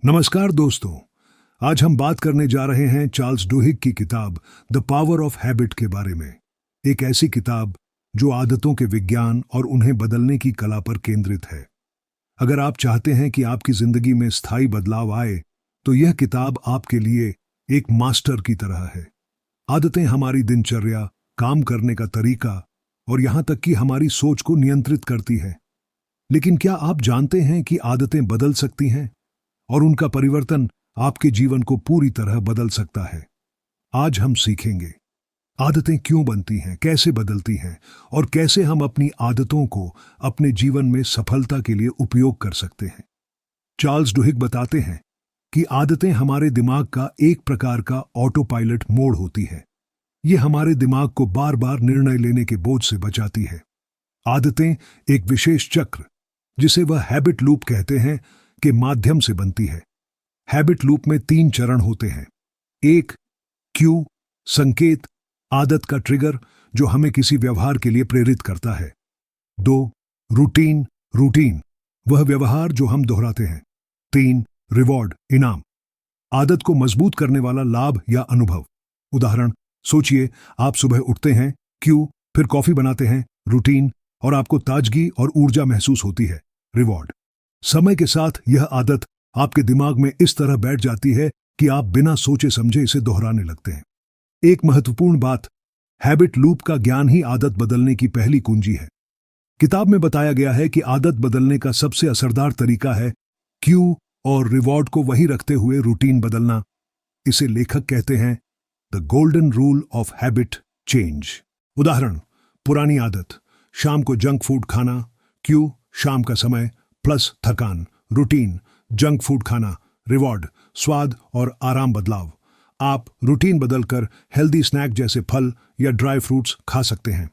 नमस्कार दोस्तों। आज हम बात करने जा रहे हैं चार्ल्स डुहिग की किताब द पावर ऑफ हैबिट के बारे में। एक ऐसी किताब जो आदतों के विज्ञान और उन्हें बदलने की कला पर केंद्रित है। अगर आप चाहते हैं कि आपकी जिंदगी में स्थायी बदलाव आए तो यह किताब आपके लिए एक मास्टर की तरह है। आदतें हमारी दिनचर्या, काम करने का तरीका और यहां तक कि हमारी सोच को नियंत्रित करती है। लेकिन क्या आप जानते हैं कि आदतें बदल सकती हैं और उनका परिवर्तन आपके जीवन को पूरी तरह बदल सकता है? आज हम सीखेंगे आदतें क्यों बनती हैं, कैसे बदलती हैं और कैसे हम अपनी आदतों को अपने जीवन में सफलता के लिए उपयोग कर सकते हैं। चार्ल्स डुहिग बताते हैं कि आदतें हमारे दिमाग का एक प्रकार का ऑटो पायलट मोड होती है। ये हमारे दिमाग को बार बार निर्णय लेने के बोझ से बचाती है। आदतें एक विशेष चक्र, जिसे वह हैबिट लूप कहते हैं, के माध्यम से बनती है। हैबिट लूप में 3 चरण होते हैं। 1, क्यू, संकेत, आदत का ट्रिगर जो हमें किसी व्यवहार के लिए प्रेरित करता है। 2, रूटीन, रूटीन, वह व्यवहार जो हम दोहराते हैं। 3, रिवॉर्ड, इनाम, आदत को मजबूत करने वाला लाभ या अनुभव। उदाहरण, सोचिए आप सुबह उठते हैं, क्यू, फिर कॉफी बनाते हैं, रूटीन, और आपको ताजगी और ऊर्जा महसूस होती है, रिवॉर्ड। समय के साथ यह आदत आपके दिमाग में इस तरह बैठ जाती है कि आप बिना सोचे समझे इसे दोहराने लगते हैं। एक महत्वपूर्ण बात, हैबिट लूप का ज्ञान ही आदत बदलने की पहली कुंजी है। किताब में बताया गया है कि आदत बदलने का सबसे असरदार तरीका है क्यू और रिवॉर्ड को वही रखते हुए रूटीन बदलना। इसे लेखक कहते हैं the golden rule of habit change. उदाहरण, पुरानी आदत, शाम को जंक फूड खाना, क्यू, शाम का समय प्लस थकान, रूटीन, जंक फूड खाना, रिवॉर्ड, स्वाद और आराम बदलाव। आप रूटीन बदलकर हेल्दी स्नैक जैसे फल या ड्राई फ्रूट्स खा सकते हैं।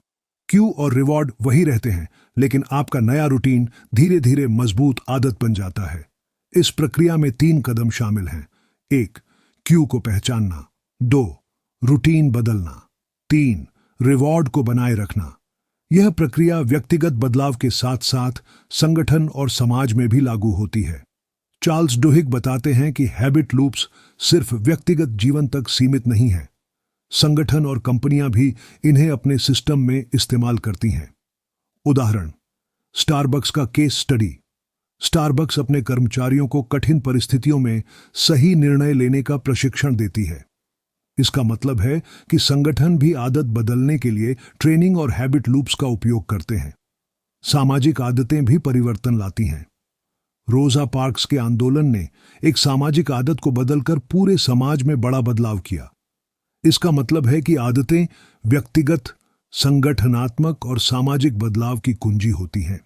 क्यू और रिवॉर्ड वही रहते हैं, लेकिन आपका नया रूटीन धीरे धीरे मजबूत आदत बन जाता है। इस प्रक्रिया में 3 कदम शामिल हैं। 1, क्यू को पहचानना। 2, रूटीन बदलना। 3, रिवॉर्ड को बनाए रखना। यह प्रक्रिया व्यक्तिगत बदलाव के साथ साथ संगठन और समाज में भी लागू होती है। चार्ल्स डुहिग बताते हैं कि हैबिट लूप्स सिर्फ व्यक्तिगत जीवन तक सीमित नहीं है। संगठन और कंपनियां भी इन्हें अपने सिस्टम में इस्तेमाल करती हैं। उदाहरण, स्टारबक्स का केस स्टडी। स्टारबक्स अपने कर्मचारियों को कठिन परिस्थितियों में सही निर्णय लेने का प्रशिक्षण देती है। इसका मतलब है कि संगठन भी आदत बदलने के लिए ट्रेनिंग और हैबिट लूप्स का उपयोग करते हैं। सामाजिक आदतें भी परिवर्तन लाती हैं। रोजा पार्क्स के आंदोलन ने एक सामाजिक आदत को बदलकर पूरे समाज में बड़ा बदलाव किया। इसका मतलब है कि आदतें व्यक्तिगत, संगठनात्मक और सामाजिक बदलाव की कुंजी होती हैं।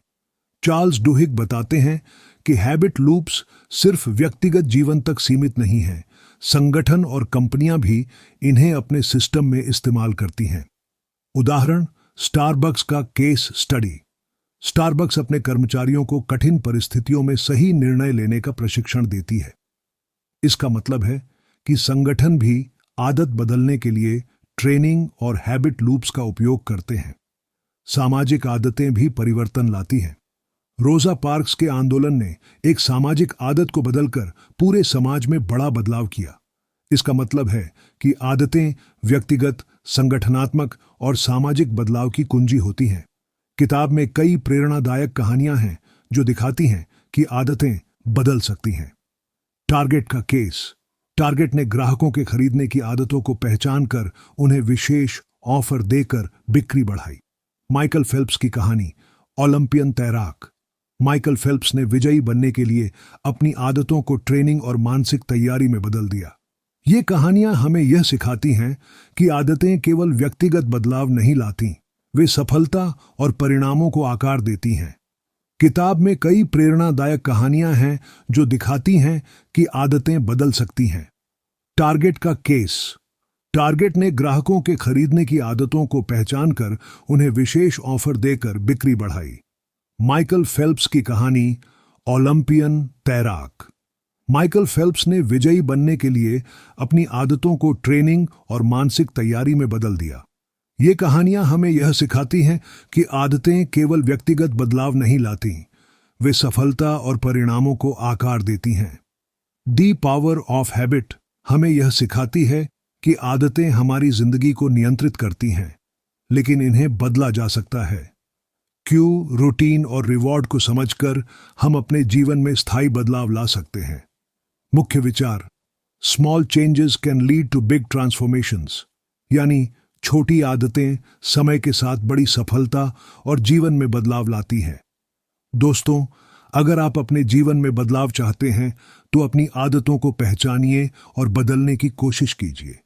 चार्ल्स डुहिग बताते हैं कि हैबिट लूप्स सिर्फ व्यक्तिगत जीवन तक सीमित नहीं हैं। संगठन और कंपनियां भी इन्हें अपने सिस्टम में इस्तेमाल करती हैं। उदाहरण, स्टारबक्स का केस स्टडी। स्टारबक्स अपने कर्मचारियों को कठिन परिस्थितियों में सही निर्णय लेने का प्रशिक्षण देती है। इसका मतलब है कि संगठन भी आदत बदलने के लिए ट्रेनिंग और हैबिट लूप्स का उपयोग करते हैं। सामाजिक आदतें भी परिवर्तन लाती हैं। रोजा पार्क्स के आंदोलन ने एक सामाजिक आदत को बदलकर पूरे समाज में बड़ा बदलाव किया। इसका मतलब है कि आदतें व्यक्तिगत, संगठनात्मक और सामाजिक बदलाव की कुंजी होती हैं। किताब में कई प्रेरणादायक कहानियां हैं जो दिखाती हैं कि आदतें बदल सकती हैं। टारगेट का केस। टारगेट ने ग्राहकों के खरीदने की आदतों को पहचान कर उन्हें विशेष ऑफर देकर बिक्री बढ़ाई। माइकल फेल्प्स की कहानी, ओलंपियन तैराक। माइकल फेल्प्स ने विजयी बनने के लिए अपनी आदतों को ट्रेनिंग और मानसिक तैयारी में बदल दिया। ये कहानियां हमें यह सिखाती हैं कि आदतें केवल व्यक्तिगत बदलाव नहीं लाती, वे सफलता और परिणामों को आकार देती हैं। किताब में कई प्रेरणादायक कहानियां हैं जो दिखाती हैं कि आदतें बदल सकती हैं। टारगेट का केस। टारगेट ने ग्राहकों के खरीदने की आदतों को पहचानकर उन्हें विशेष ऑफर देकर बिक्री बढ़ाई। माइकल फेल्प्स की कहानी, ओलंपियन तैराक। माइकल फेल्प्स ने विजयी बनने के लिए अपनी आदतों को ट्रेनिंग और मानसिक तैयारी में बदल दिया। ये कहानियां हमें यह सिखाती हैं कि आदतें केवल व्यक्तिगत बदलाव नहीं लाती, वे सफलता और परिणामों को आकार देती हैं। दी पावर ऑफ हैबिट हमें यह सिखाती है कि आदतें हमारी जिंदगी को नियंत्रित करती हैं, लेकिन इन्हें बदला जा सकता है। क्यू, रूटीन और रिवॉर्ड को समझकर हम अपने जीवन में स्थायी बदलाव ला सकते हैं। मुख्य विचार: small changes can lead to big transformations, यानी छोटी आदतें समय के साथ बड़ी सफलता और जीवन में बदलाव लाती हैं। दोस्तों, अगर आप अपने जीवन में बदलाव चाहते हैं तो अपनी आदतों को पहचानिए और बदलने की कोशिश कीजिए।